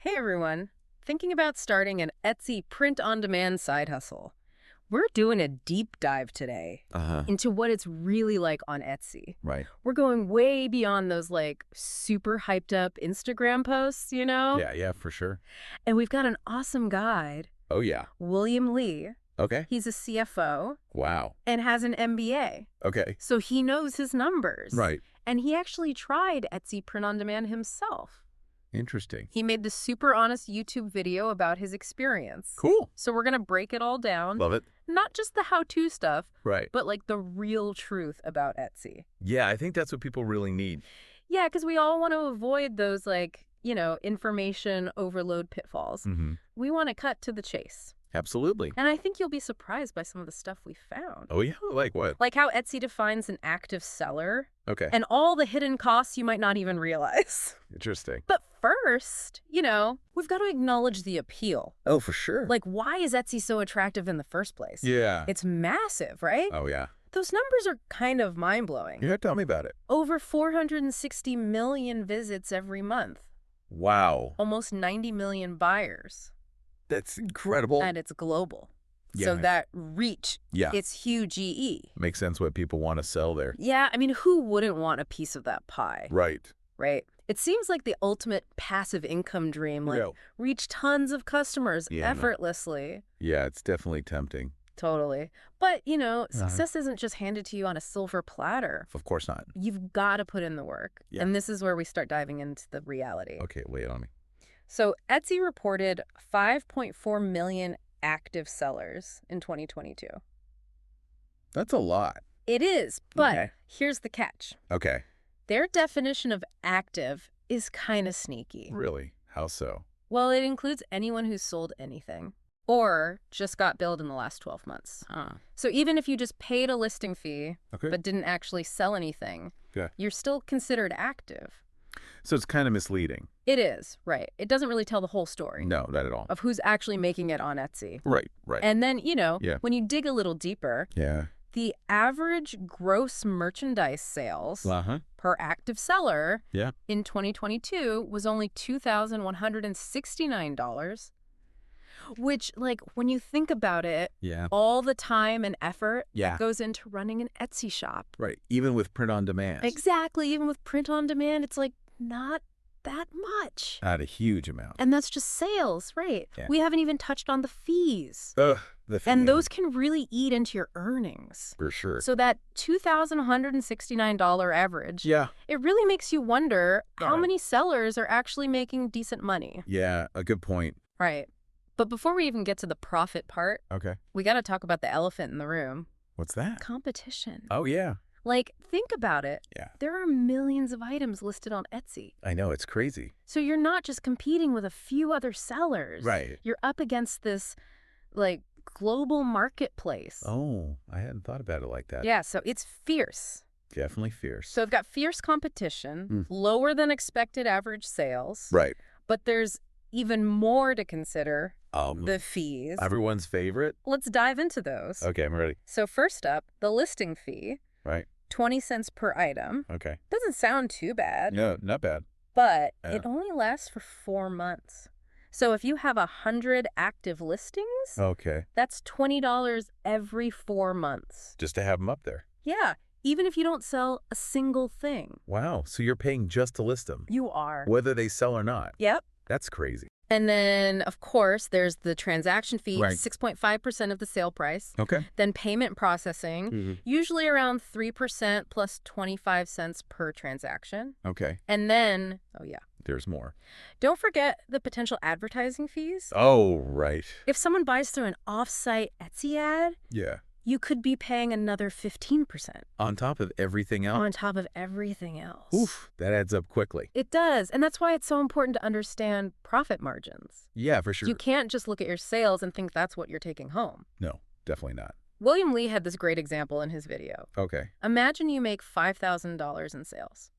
Hey everyone, thinking about starting an Etsy print-on-demand side hustle. We're doing a deep dive today into what it's really like on Etsy. Right. We're going way beyond those super hyped up Instagram posts, you know? Yeah, for sure. And we've got an awesome guide, Oh, yeah. William Lee. Okay. He's a CFO Wow. and has an MBA. Okay. So he knows his numbers. Right. And he actually tried Etsy print-on-demand himself. Interesting. He made this super honest YouTube video about his experience. Cool. So we're going to break it all down. Love it. Not just the how-to stuff, Right. but the real truth about Etsy. Yeah, I think that's what people really need. Yeah, because we all want to avoid those information overload pitfalls. Mm-hmm. We want to cut to the chase. Absolutely. And I think you'll be surprised by some of the stuff we found. Oh, yeah? Like what? Like how Etsy defines an active seller. Okay. And all the hidden costs you might not even realize. Interesting. But first, we've got to acknowledge the appeal. Oh, for sure. Why is Etsy so attractive in the first place? Yeah. It's massive, right? Oh, yeah. Those numbers are kind of mind-blowing. Yeah, tell me about it. Over 460 million visits every month. Wow. Almost 90 million buyers. That's incredible. And it's global. Yeah. So that reach, Yeah. it's huge EE. Makes sense what people want to sell there. Yeah, I mean, who wouldn't want a piece of that pie? Right. Right? It seems like the ultimate passive income dream, Yeah. reach tons of customers Yeah, effortlessly. Yeah, it's definitely tempting. Totally. But, success isn't just handed to you on a silver platter. Of course not. You've got to put in the work. Yeah. And this is where we start diving into the reality. Okay, lay it on me. So Etsy reported 5.4 million active sellers in 2022. That's a lot. It is, but Okay. here's the catch. Okay. Their definition of active is kind of sneaky. Really? How so? Well, it includes anyone who's sold anything or just got billed in the last 12 months. So even if you just paid a listing fee Okay. but didn't actually sell anything, Yeah. you're still considered active. So it's kind of misleading. It is, right. It doesn't really tell the whole story No, not at all. of who's actually making it on Etsy. Right. And then, Yeah. when you dig a little deeper, Yeah. the average gross merchandise sales Uh-huh. per active seller Yeah. in 2022 was only $2,169, which, when you think about it, Yeah. all the time and effort Yeah. goes into running an Etsy shop. Right. Even with print on demand. Exactly. Even with print on demand, it's not that much. Not a huge amount. And that's just sales, right? Yeah. We haven't even touched on the fees. Ugh. The And fee, those can really eat into your earnings. for sure. So that $2,169 average, Yeah. it really makes you wonder how Uh-huh. many sellers are actually making decent money. Yeah. A good point. Right. But before we even get to the profit part, Okay. we got to talk about the elephant in the room. What's that? Competition. Oh, yeah. Think about it. Yeah. There are millions of items listed on Etsy. I know. It's crazy. So you're not just competing with a few other sellers. Right. You're up against this, global marketplace. Oh, I hadn't thought about it like that. Yeah, so it's fierce. Definitely fierce. So I've got fierce competition, lower than expected average sales. Right. But there's even more to consider, The the fees. everyone's favorite? Let's dive into those. Okay, I'm ready. So first up, the listing fee, Right. 20 cents per item. Okay. Doesn't sound too bad, No, not bad. but Yeah. it only lasts for 4 months. So if you have 100 active listings, Okay. that's $20 every 4 months. Just to have them up there. Yeah, even if you don't sell a single thing. Wow. So you're paying just to list them, You are. whether they sell or not. Yep. That's crazy. And then, of course, there's the transaction fee, Right. 6.5% of the sale price. Okay. Then payment processing, usually around 3% plus 25 cents per transaction. Okay. And then, There's more. don't forget the potential advertising fees. Oh, right. If someone buys through an off-site Etsy ad, Yeah. you could be paying another 15% On top of everything else. on top of everything else. Oof. That adds up quickly. It does. And that's why it's so important to understand profit margins. Yeah, for sure. You can't just look at your sales and think that's what you're taking home. No, definitely not. William Lee had this great example in his video. Okay. Imagine you make $5,000 in sales.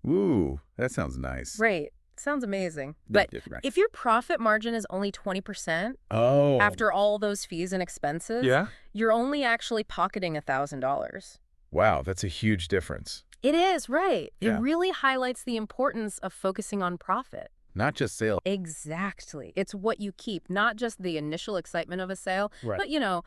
Ooh, that sounds nice. Right. Sounds amazing. But Right. if your profit margin is only 20% Oh. after all those fees and expenses, Yeah? you're only actually pocketing $1,000. Wow, that's a huge difference. It is, right. Yeah. It really highlights the importance of focusing on profit. Not just sales. Exactly. It's what you keep, not just the initial excitement of a sale, Right. but,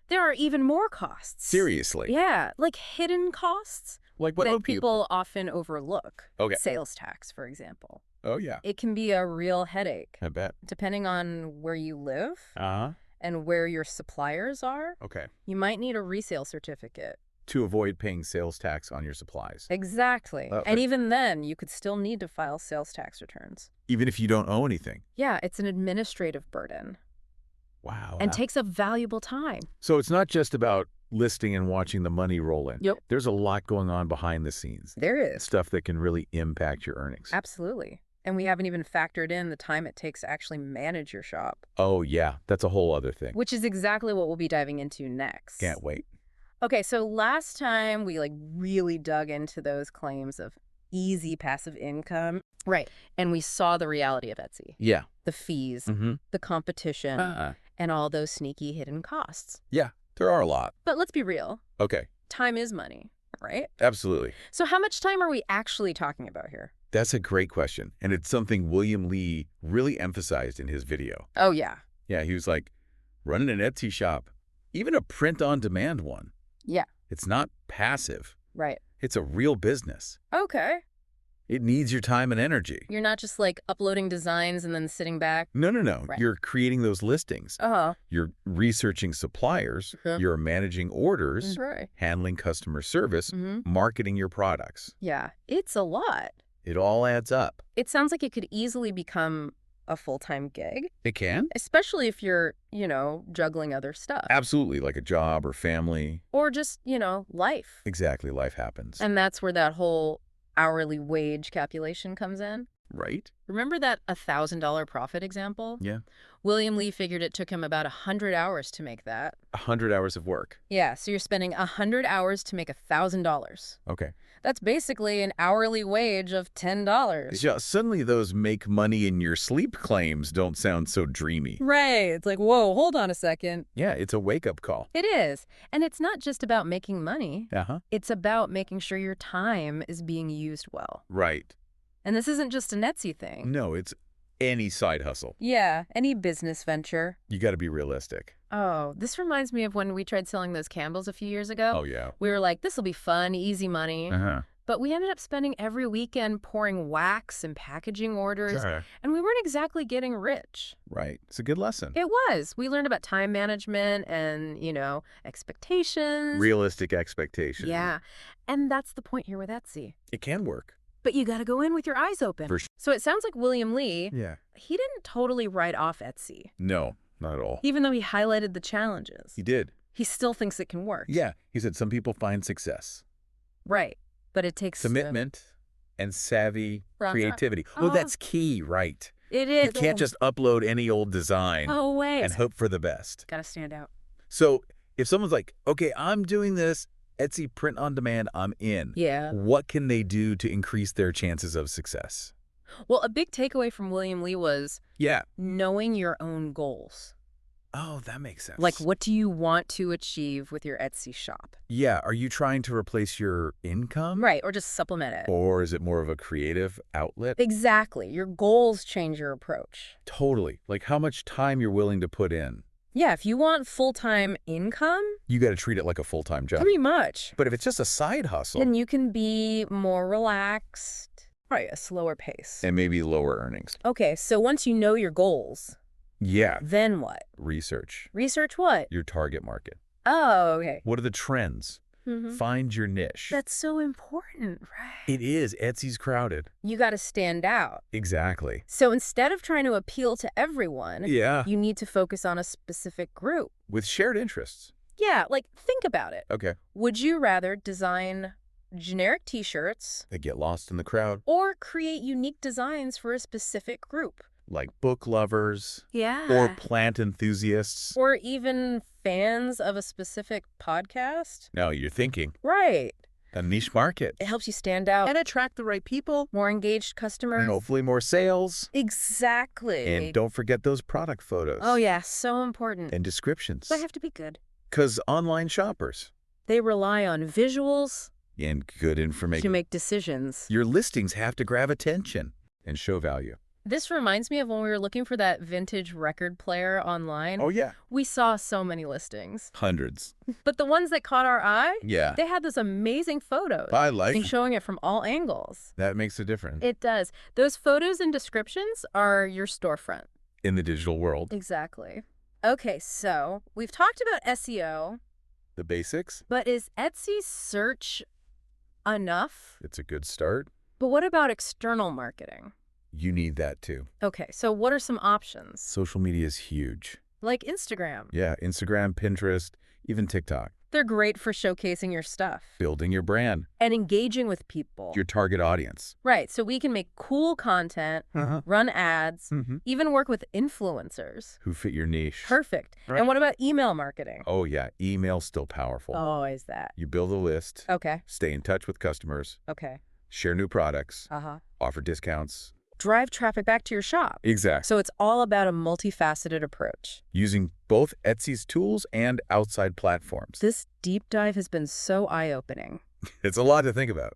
there are even more costs. Seriously. Yeah, like hidden costs Like what that would people often overlook. Okay. Sales tax, for example. Oh, yeah. It can be a real headache, I bet. depending on where you live Uh-huh. and where your suppliers are. Okay. You might need a resale certificate. To avoid paying sales tax on your supplies. Exactly. And even then, you could still need to file sales tax returns. Even if you don't owe anything. Yeah, it's an administrative burden. Wow. And takes up valuable time. So it's not just about listing and watching the money roll in. Yep. There's a lot going on behind the scenes. There is. Stuff that can really impact your earnings. Absolutely. And we haven't even factored in the time it takes to actually manage your shop. Oh, yeah. That's a whole other thing. Which is exactly what we'll be diving into next. Can't wait. Okay, so last time we really dug into those claims of easy passive income. Right. And we saw the reality of Etsy. Yeah. The fees, Mm-hmm. the competition, and all those sneaky hidden costs. Yeah, there are a lot. But let's be real. Okay. Time is money, right? Absolutely. So how much time are we actually talking about here? That's a great question. And it's something William Lee really emphasized in his video. Oh, yeah. Yeah, he was like, running an Etsy shop, even a print-on-demand one. Yeah. It's not passive. Right. It's a real business. Okay. It needs your time and energy. You're not just uploading designs and then sitting back. No. Right. You're creating those listings. Uh-huh. You're researching suppliers. Uh-huh. You're managing orders, Right. handling customer service, marketing your products. Yeah. It's a lot. It all adds up. It sounds like it could easily become a full-time gig, It can? especially if you're, juggling other stuff. Absolutely, like a job or family. Or just, life. Exactly, life happens. And that's where that whole hourly wage calculation comes in. Right? Remember that $1,000 profit example? Yeah. William Lee figured it took him about 100 hours to make that. 100 hours of work. Yeah, so you're spending 100 hours to make $1,000. Okay. That's basically an hourly wage of $10. Yeah, suddenly those make money in your sleep claims don't sound so dreamy. Right. It's like, whoa, hold on a second. Yeah, it's a wake-up call. It is. And it's not just about making money. Uh-huh. It's about making sure your time is being used well. Right. And this isn't just an Etsy thing. No, it's any side hustle. Yeah, any business venture. You got to be realistic. Oh, this reminds me of when we tried selling those candles a few years ago. Oh, yeah. We were like, this will be fun, easy money. Uh-huh. But we ended up spending every weekend pouring wax and packaging orders. Sure. And we weren't exactly getting rich. Right. It's a good lesson. It was. We learned about time management and, expectations. Realistic expectations. Yeah. And that's the point here with Etsy. It can work. But you got to go in with your eyes open. For sure. So it sounds like William Lee, Yeah. he didn't totally write off Etsy. No, not at all. Even though he highlighted the challenges. He did. He still thinks it can work. Yeah. He said some people find success. Right. But it takes Commitment and savvy creativity. Oh. Oh, that's key, right? It is. You can't just upload any old design and hope for the best. Got to stand out. So if someone's like, okay, I'm doing this, Etsy print on demand, I'm in. Yeah. What can they do to increase their chances of success? Well, a big takeaway from William Lee was knowing your own goals. Oh, that makes sense. Like, what do you want to achieve with your Etsy shop? Yeah. Are you trying to replace your income? Right. Or just supplement it. Or is it more of a creative outlet? Exactly. Your goals change your approach. Totally. Like how much time you're willing to put in. Yeah. If you want full-time income. You got to treat it like a full-time job. Pretty much. But if it's just a side hustle. Then you can be more relaxed. Right. A slower pace. And maybe lower earnings. Okay. So once you know your goals. Yeah. Then what? Research. Research what? Your target market. Oh, okay. What are the trends? Find your niche. That's so important, right? It is. Etsy's crowded. You got to stand out. Exactly. So instead of trying to appeal to everyone, you need to focus on a specific group. With shared interests. Yeah, think about it. Okay. Would you rather design generic t-shirts They get lost in the crowd. or create unique designs for a specific group? Like book lovers. Yeah. Or plant enthusiasts. Or even fans of a specific podcast? No, you're thinking. Right. A niche market. It helps you stand out. And attract the right people. More engaged customers. And hopefully more sales. Exactly. And don't forget those product photos. Oh, yeah. So important. And descriptions. They have to be good. Because online shoppers. They rely on visuals. And good information. To make decisions. Your listings have to grab attention and show value. This reminds me of when we were looking for that vintage record player online. Oh, yeah. We saw so many listings. Hundreds. But the ones that caught our eye, Yeah. they had those amazing photos. I like and showing it from all angles. that. Makes a difference It does. Those photos and descriptions are your storefront. in the digital world. Exactly. Okay, so we've talked about SEO, The basics, but is Etsy search enough? it's a good start. But what about external marketing? You need that too. Okay, so what are some options? Social media is huge. Like Instagram. Yeah, Instagram, Pinterest, even TikTok. They're great for showcasing your stuff Building your brand, and engaging with people. your target audience. Right, so we can make cool content, run ads, even work with influencers. Who fit your niche. Perfect. Right. And what about email marketing? Oh, yeah. Email's still powerful. Oh, is that? You build a list, Okay, stay in touch with customers, okay. share new products, Uh-huh. offer discounts. Drive traffic back to your shop. Exactly. So it's all about a multifaceted approach. Using both Etsy's tools and outside platforms. This deep dive has been so eye-opening. It's a lot to think about.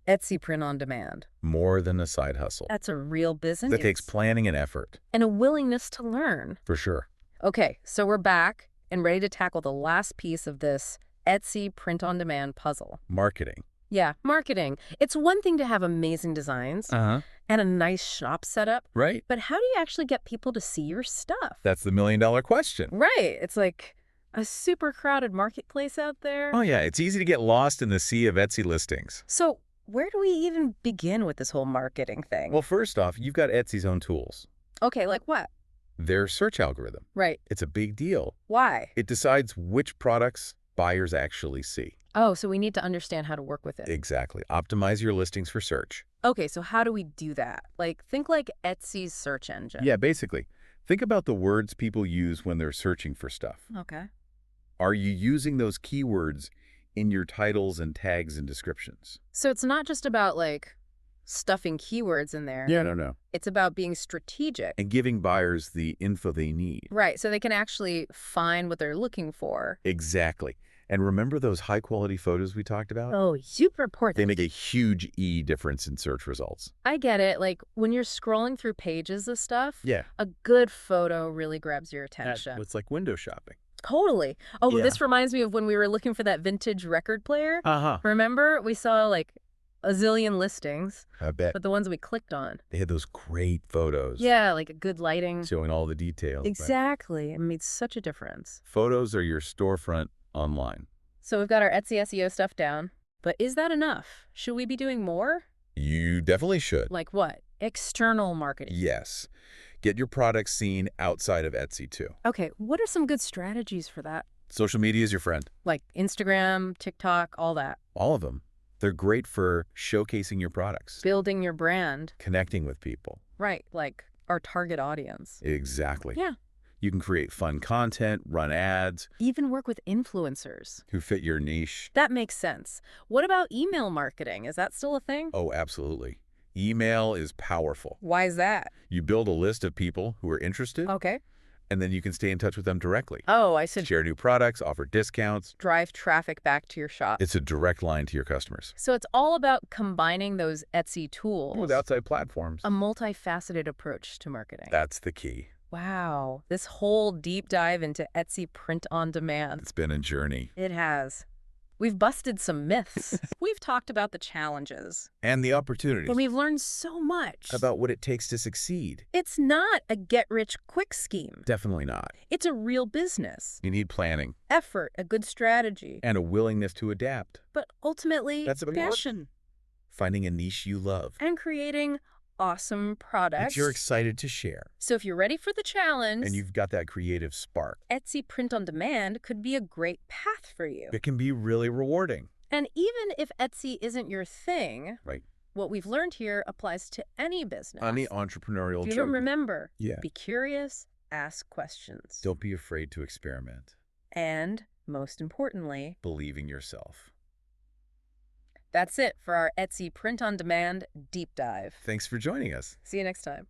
Etsy print on demand. More than a side hustle. That's a real business. That takes planning and effort. and a willingness to learn. For sure. Okay, so we're back and ready to tackle the last piece of this Etsy print on demand puzzle. Marketing. Yeah, marketing. It's one thing to have amazing designs and a nice shop setup, Right? but how do you actually get people to see your stuff? That's the million-dollar question. Right. It's like a super crowded marketplace out there. Oh, yeah. It's easy to get lost in the sea of Etsy listings. So where do we even begin with this whole marketing thing? Well, first off, you've got Etsy's own tools. Okay, like what? Their search algorithm. Right. It's a big deal. Why? It decides which products buyers actually see. Oh, so we need to understand how to work with it. Exactly. Optimize your listings for search. Okay, so how do we do that? Think like Etsy's search engine. Yeah, basically. Think about the words people use when they're searching for stuff. Okay. Are you using those keywords in your titles and tags and descriptions? So it's not just about stuffing keywords in there. No. It's about being strategic. And giving buyers the info they need. Right, so they can actually find what they're looking for. Exactly. And remember those high-quality photos we talked about? Oh, super important. They make a huge difference in search results. I get it. When you're scrolling through pages of stuff, Yeah. a good photo really grabs your attention. It's like window shopping. Totally. Oh, Yeah. This reminds me of when we were looking for that vintage record player. Uh-huh. Remember? We saw a zillion listings, I bet. but the ones we clicked on. They had those great photos. Yeah, a good lighting. Showing all the details. Right? Exactly. It made such a difference. Photos are your storefront online. So we've got our Etsy SEO stuff down, but is that enough? Should we be doing more? You definitely should. Like what? External marketing. Yes. Get your products seen outside of Etsy too. Okay, what are some good strategies for that? Social media is your friend. Like Instagram, TikTok, all that. All of them. They're great for showcasing your products. Building your brand. Connecting with people. Right, like our target audience. Exactly. Yeah. You can create fun content, run ads. Even work with influencers. Who fit your niche. That makes sense. What about email marketing? Is that still a thing? Oh, absolutely. Email is powerful. Why is that? You build a list of people who are interested, Okay. and then you can stay in touch with them directly. Oh, I said Share new products, offer discounts. drive traffic back to your shop. It's a direct line to your customers. So it's all about combining those Etsy tools. With outside platforms. A multifaceted approach to marketing. That's the key. Wow. This whole deep dive into Etsy print on demand. It's been a journey. It has. We've busted some myths. We've talked about the challenges. And the opportunities. But we've learned so much. About what it takes to succeed. It's not a get-rich-quick scheme. Definitely not. It's a real business. You need planning. Effort, a good strategy. And a willingness to adapt. But ultimately, That's a big passion. Finding a niche you love. And creating awesome products. That you're excited to share. So if you're ready for the challenge, And you've got that creative spark. Etsy print on demand could be a great path for you. It can be really rewarding. And even if Etsy isn't your thing, Right. what we've learned here applies to any business. Any entrepreneurial Do you journey. remember? Yeah. Be curious, ask questions. Don't be afraid to experiment. And most importantly, Believe in yourself. that's it for our Etsy print on demand deep dive. Thanks for joining us. See you next time.